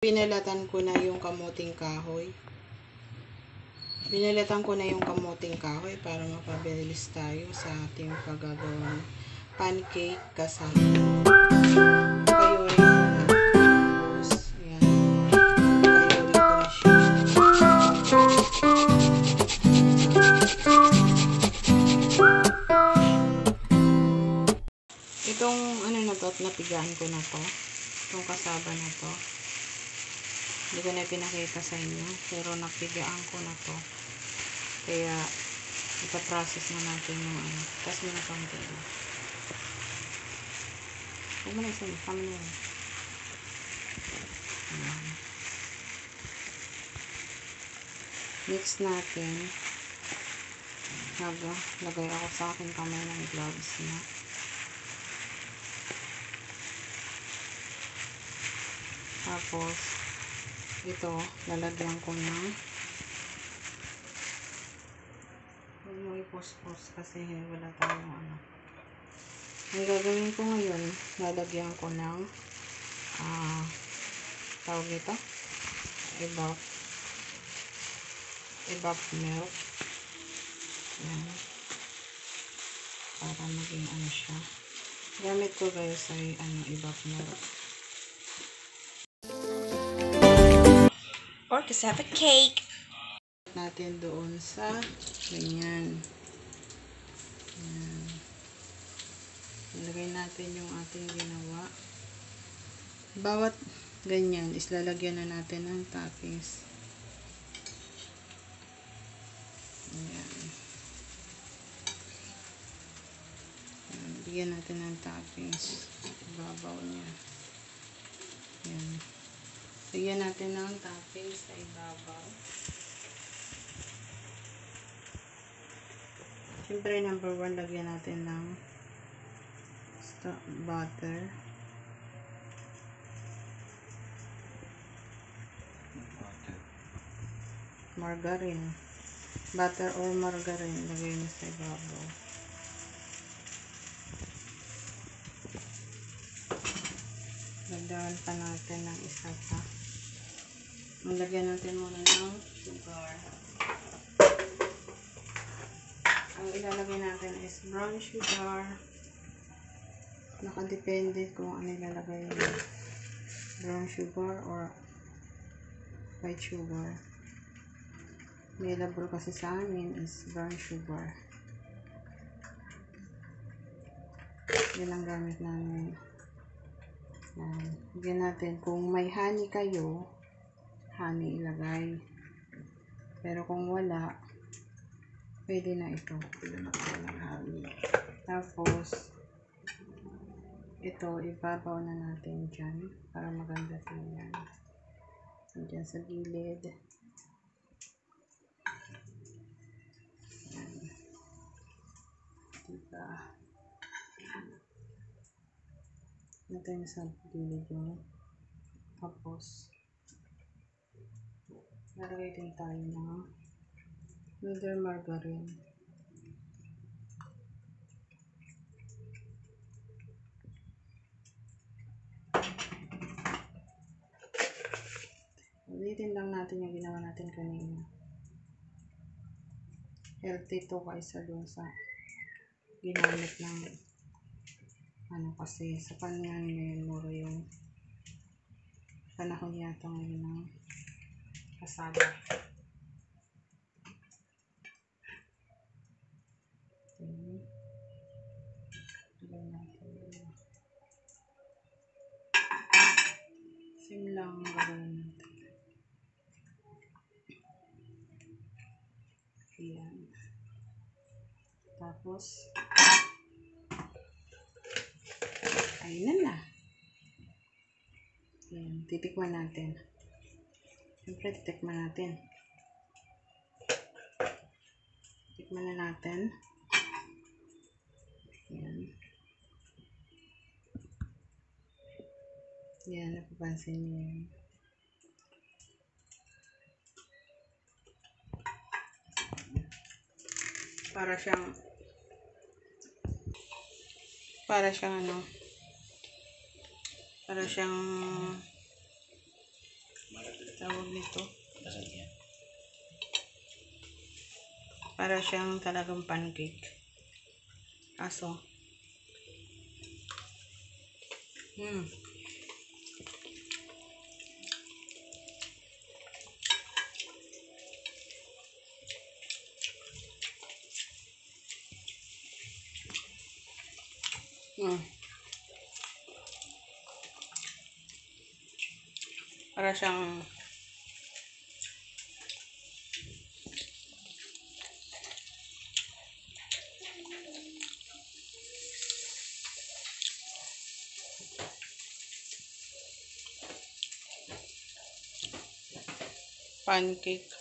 pinalatan ko na yung kamuting kahoy. Pinalatan ko na yung kamuting kahoy para mapabilis tayo sa ating paggagawa ng pancake kasama. Kayurin ko na. Ayan. Kayurin ko na siya. Itong ano na to, napigaan ko na to. Itong kasaba na to. Hindi ko na pinakita sa inyo. Pero napigaan ko na to. Kaya, ipaprocess na natin yung ano. Tapos mo na kaunti. Huwag mo na isa. Kama na yun. Mix natin. Lagay ako sa aking kamay ng gloves na. Tapos, ito, lalagyan ko ng huwag mo ipos-pos kasi wala tayong ano. Ang gagawin ko ngayon, lalagyan ko ng tawag ito, evap milk. Yan. Para maging ano siya. Gamit ko guys ay evap milk. Or cassava cake. Natin doon sa ganyan. Yan. Ilagay natin yung ating ginawa. Bawat ganyan is lalagyan na natin ng toppings. Ayan. Ayan. Bigyan natin ng toppings. Babaw niya. Ayan. Bigyan natin ng toppings sa ibabaw. Siyempre, number 1, lagyan natin ng butter. Margarine. Butter or margarine, lagay mo sa ibabaw. Lagyan pa natin ng isa pa. Lagyan natin muna ng sugar. Ang ilalagay natin is brown sugar. Nakadepende kung ano ilalagay nyo. Brown sugar or white sugar. Available kasi sa amin is brown sugar. Yan ang gamit namin. Yan. Bigyan natin. Kung may honey kayo, honey ilagay. Pero kung wala, pwede na ito. Pwede na ito ng honey. Tapos, ito, ibabaw na natin dyan para maganda tingnan. Dyan sa gilid. Yan. Diba? Natin sa gilid yun. Tapos, nalagay din tayo ng another margarine. Ulitin lang natin yung ginawa natin kanina. Healthy to kaysa doon sa ginamit ng ano kasi sa panahon ngayon mura yung panahon yata ngayon ng kasaba. Okay. Sim lang gawin natin. Ayan. Tapos, ayun na. Ayan. Titikman natin. Siyempre, titikman natin. Tikman na natin. Ayan. Ayan, napapansin niyo yan. Para siyang tawag nito. Nasaan yan? Para siyang talagang pancake. Aso. Para siyang pancake.